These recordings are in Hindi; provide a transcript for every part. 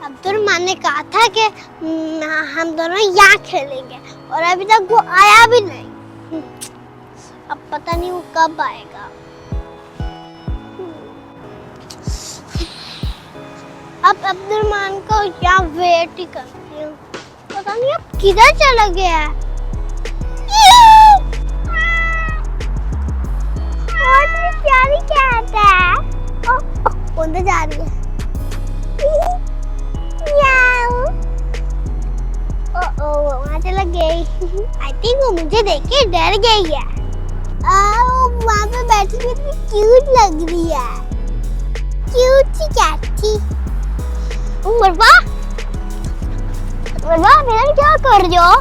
अब्दुर्रहमान ने कहा था कि हम दोनों यहाँ खेलेंगे और अभी तक वो आया भी नहीं। अब पता नहीं वो कब आएगा। अब अब्दुर्रहमान को यहाँ वेट ही करती हूँ। पता नहीं अब किधर चला गया है। प्यारी कैट है। उधर जा रही है। वहाँ चला गई। आई थिंक वो मुझे देख के डर गई है। वहाँ पे बैठी कितनी क्यूट लग रही है। क्यूट सी कैट थी। मरवा मेरा क्या कर रही हो?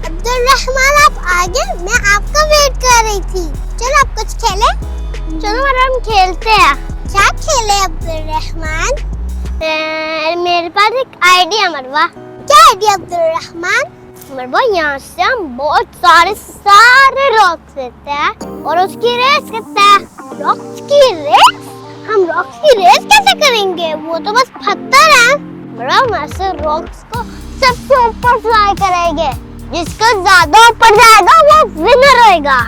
अब्दुर्रहमान आप आ गए? मैं आपका वेट कर रही थी। चलो आप कुछ खेले। चलो हम खेलते हैं। क्या खेले अब्दुर्रहमान? मेरे पास एक आइडिया मरवा। क्या आइडिया अब्दुर्रहमान? मरवा यहाँ से हम बहुत सारे रॉक्स लेते हैं और उसकी रेस करते हैं। रॉक्स की रेस? हम रॉक्स की रेस कैसे करेंगे? वो तो बस पत्थर है। मरवा हम ऐसे रॉक्स को सबसे ऊपर फ्लाई करेंगे। जिसका ज्यादा ऊपर जाएगा वो विनर होएगा।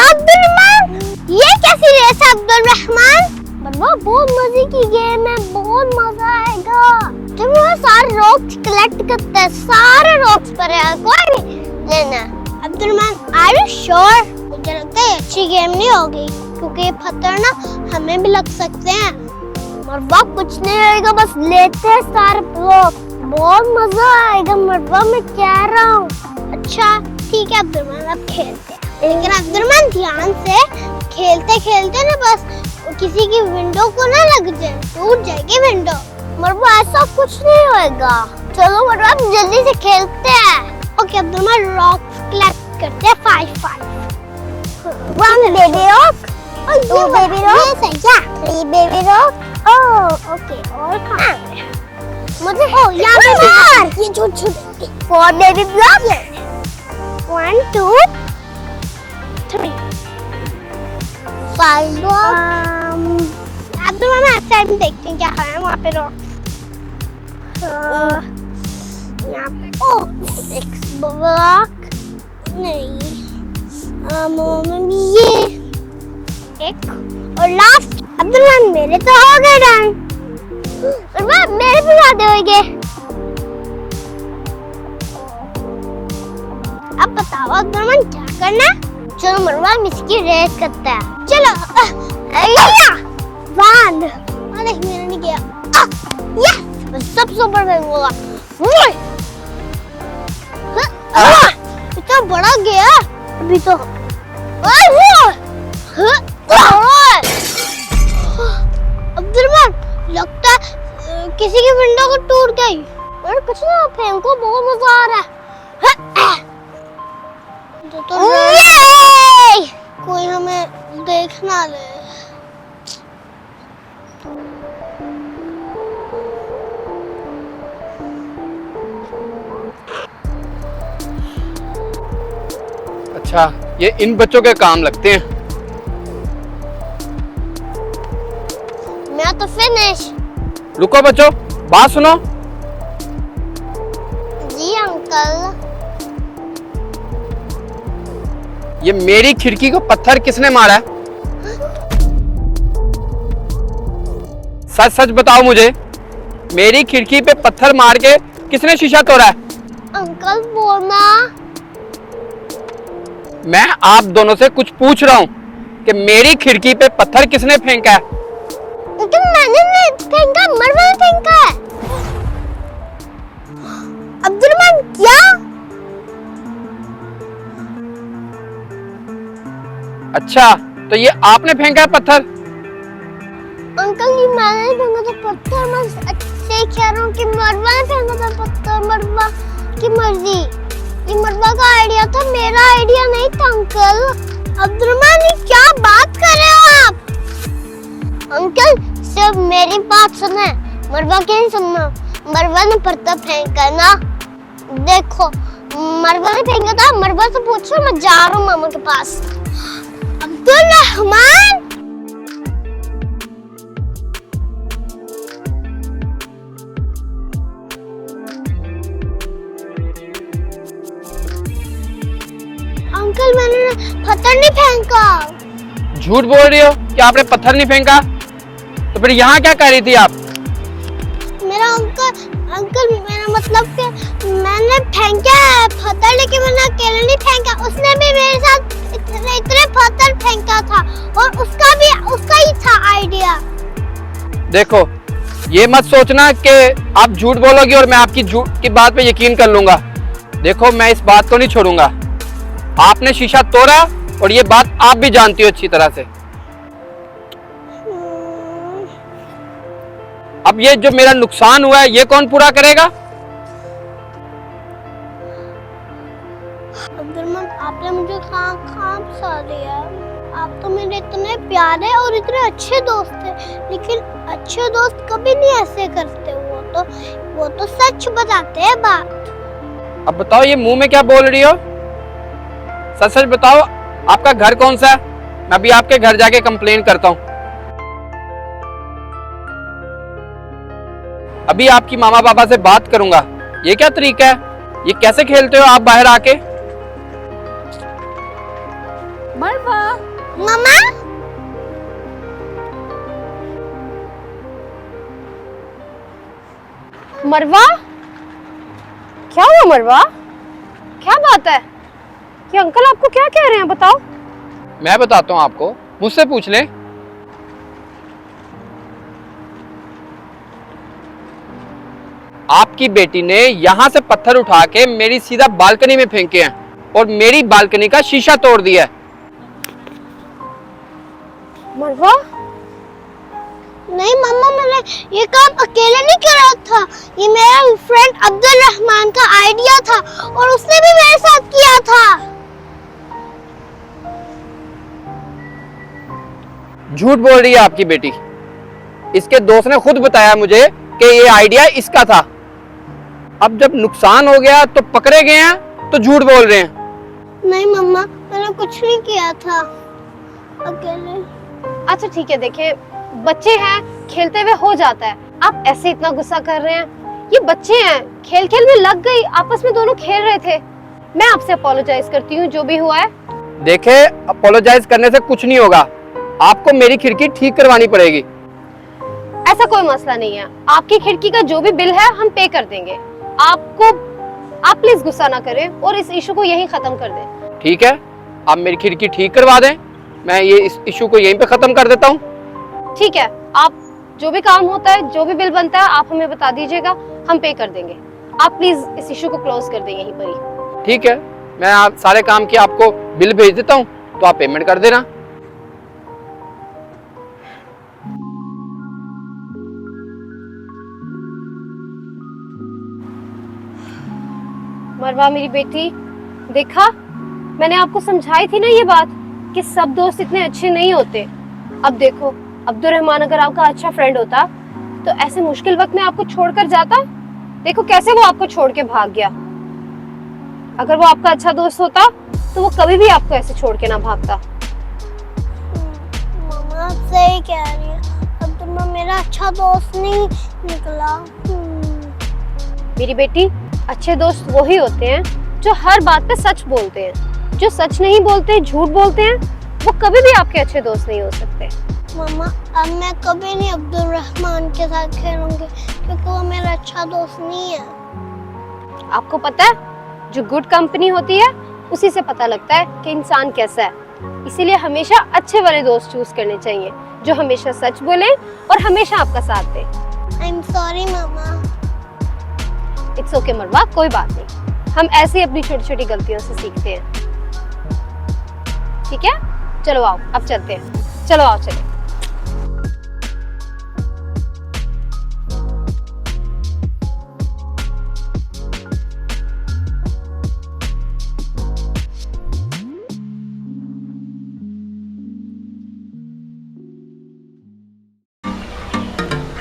अब्दुर्रहमान ये कैसी रेस है अब्दुर्रहमान? मरवा बहुत मजे की गेम है। बहुत मजा आएगा जब वो सारे रॉक्स कलेक्ट करते हैं। सारे रॉक्स पर है, कोई भी लेना। Abdurrahman are you sure? मुझे लगता है अच्छी गेम नहीं होगी क्योंकि ये पत्थर ना हमें भी लग सकते हैं। मरवा कुछ नहीं होएगा, बस लेते हैं सारे ब्लॉक। बहुत मजा आएगा मरवा, मैं कह रहा हूँ। अच्छा ठीक है अब्दुर्रहमान अब खेलते हैं। लेकिन अब्दुर्रहमान ध्यान से खेलते खेलते ना बस किसी की विंडो को ना लग जाए, टूट जाएगी विंडो। मरवा ऐसा कुछ नहीं होएगा। चलो मरवा जल्दी से खेलते हैं। ओके अब्दुर्रहमान रॉक्स कलेक्ट करते हैं 5 1 baby rock, 2 baby rock, 3 baby rock. Oh okay और कहाँ है? मुझे यहाँ पे ये छोटे 4 बेबी ब्लॉक। 1 2 3 5 ब्लॉक। अब्दुर्रहमान अच्छा हम देखते हैं क्या है वहाँ पे रॉक। यहाँ पे 6 ब्लॉक नहीं। ये एक और लास्ट। अब्दुर्रहमान मेरे तो हो गए डन। मेरे भी आधे हो गए। अब बताओ अब्दुर्रहमान क्या करना है? चलो मरवा इसकी रेस करते हैं। चलो 1 अरे मेरा नहीं गया। यस सबसे ऊपर फेंकूंगा। इतना बड़ा गया अभी तो। अब्दुर्रहमान लगता है किसी की विंडो को टूट गई। और कुछ ना फेंको, बहुत मजा आ रहा है। तो कोई हमें देख ना ले। अच्छा ये इन बच्चों के काम लगते हैं। मैं तो फिनिश। रुको बच्चों बात सुनो। जी अंकल। ये मेरी खिड़की को पत्थर किसने मारा है? सच सच बताओ मुझे, मेरी खिड़की पे पत्थर मार के किसने शीशा तोड़ा है? अंकल बोलना। मैं आप दोनों से कुछ पूछ रहा हूँ कि मेरी खिड़की पे पत्थर किसने फेंका है? मैंने नहीं फेंका, मरवा ने फेंका है। अब्दुर्रहमान क्या? अच्छा तो ये आपने फेंका है पत्थर? अंकल ये मैंने फेंका था पत्थर। मैं अच्छे कह रहा हूँ कि मरवा ने फेंका था पत्थर। मरवा की मर्जी। ये मरवा का आइडिया था, मेरा आइडिया नहीं था अंकल। अब्दुर्रहमान ये क्या बात कर रहे हो आप? अंकल सिर्फ मेरी बात सुने, मरवा की नहीं सुनना। मरवा ने पत्थर फेंका ना, देखो मरवा ने फेंका था। मरवा से पूछो, मैं जा रहा हूँ मामा के पास। अब्दुर्रहमान! पत्थर नहीं फेंका। झूठ बोल रही हो कि आपने पत्थर नहीं फेंका? तो फिर यहाँ क्या कर रही थी आप? मेरा अंकल मेरा मतलब कि मैंने फेंका है पत्थर, लेकिन मैंने अकेले नहीं फेंका। उसने भी मेरे साथ इतने पत्थर फेंका था और उसका ही था आइडिया। देखो, ये मत सोचना कि आप झूठ बोलोगी और मैं आपकी झूठ की बात पे यकीन कर लूंगा। देखो, मैं इस बात को नहीं छोड़ूंगा। आपने शीशा तोड़ा और ये बात आप भी जानती हो अच्छी तरह से। अब ये जो मेरा नुकसान हुआ है ये कौन पूरा करेगा? अब्दुलरहमान, आपने मुझे कहाँ फंसा दिया। आप तो मेरे इतने प्यारे और इतने अच्छे दोस्त थे, लेकिन अच्छे दोस्त कभी नहीं ऐसे करते। वो तो सच बताते हैं बात। अब बताओ, ये मुंह में क्या बोल रही हो? सच सच बताओ, आपका घर कौन सा है? मैं अभी आपके घर जाके कंप्लेन करता हूँ। अभी आपकी मामा पापा से बात करूंगा। ये क्या तरीका है? ये कैसे खेलते हो आप बाहर आके? मरवा, मामा, मरवा, क्या हुआ मरवा? क्या बात है? ये अंकल आपको क्या कह रहे हैं, बताओ। मैं बताता हूँ आपको, मुझसे पूछ ले। आपकी बेटी ने यहाँ से पत्थर उठा के मेरी सीधा बालकनी में फेंके हैं और मेरी बालकनी का शीशा तोड़ दिया है। मरवा, नहीं मम्मा, मैंने ये काम अकेले नहीं करा था। ये मेरा फ्रेंड अब्दुलरहमान का आइडिया था और उसने भी मेरे साथ किया था। झूठ बोल रही है आपकी बेटी। इसके दोस्त ने खुद बताया मुझे कि ये आइडिया इसका था। अब जब नुकसान हो गया तो पकड़े गए हैं तो झूठ बोल रहे हैं। नहीं मम्मा, मैंने कुछ नहीं किया था अकेले। अच्छा ठीक है, देखिए बच्चे हैं, खेलते हुए हो जाता है। आप ऐसे इतना गुस्सा कर रहे हैं, ये बच्चे हैं, खेल खेल में लग गई, आपस में दोनों खेल रहे थे। मैं आपसे अपोलोजाइज करती हूँ जो भी हुआ है। देखे, अपोलोजाइज करने से कुछ नहीं होगा। आपको मेरी खिड़की ठीक करवानी पड़ेगी। ऐसा कोई मसला नहीं है, आपकी खिड़की का जो भी बिल है हम पे कर देंगे। आप प्लीज गुस्सा ना करें और इस इशू को यहीं खत्म कर दें। ठीक है, आप मेरी खिड़की ठीक करवा दें, मैं ये इस इशू को यहीं पे खत्म कर देता हूँ। ठीक है, आप जो भी काम होता है, जो भी बिल बनता है, आप हमें बता दीजिएगा, हम पे कर देंगे। आप प्लीज इस इशू को क्लोज कर दें यहीं पर ही। ठीक है, मैं आप सारे काम की आपको बिल भेज देता हूँ, तो आप पेमेंट कर देना। मरवा मेरी बेटी, देखा मैंने आपको समझाई थी ना ये बात कि सब दोस्त इतने अच्छे नहीं होते। अब देखो, अब्दुलरहमान अगर आपका अच्छा फ्रेंड होता तो ऐसे मुश्किल वक्त में आपको छोड़कर जाता। देखो कैसे वो आपको छोड़ के भाग गया। अगर वो आपका अच्छा दोस्त होता तो वो कभी भी आपको ऐसे छोड़ के ना भागता। मम्मा सही कह रही है, अब्दुल्ला मेरा अच्छा दोस्त नहीं निकला। मेरी बेटी, अच्छे दोस्त वही होते हैं जो हर बात पे सच बोलते हैं। जो सच नहीं बोलते, झूठ बोलते हैं, वो कभी भी आपके अच्छे दोस्त नहीं हो सकते। मम्मा, अब मैं कभी नहीं अब्दुलरहमान के साथ खेलूंगी क्योंकि वो मेरा अच्छा दोस्त नहीं है। आपको पता है, जो गुड कंपनी होती है उसी से पता लगता है कि इंसान कैसा है। इसीलिए हमेशा अच्छे वाले दोस्त चूज करने चाहिए जो हमेशा सच बोले और हमेशा आपका साथ दे। I am sorry mamma. It's okay Marwa, कोई बात नहीं, हम ऐसे ही अपनी छोटी छोटी गलतियों से सीखते हैं। ठीक है, चलो आओ अब चलते हैं। चलो आओ चले।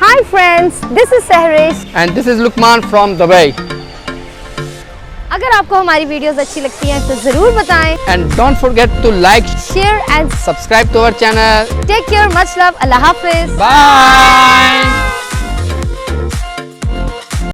Hi friends, this is Sehrish. And this is Lukman from Dubai. अगर आपको हमारी वीडियोस अच्छी लगती हैं तो जरूर बताएं। And don't forget to like, Share and subscribe to our channel. take care. Much love. Allah Hafiz. Bye.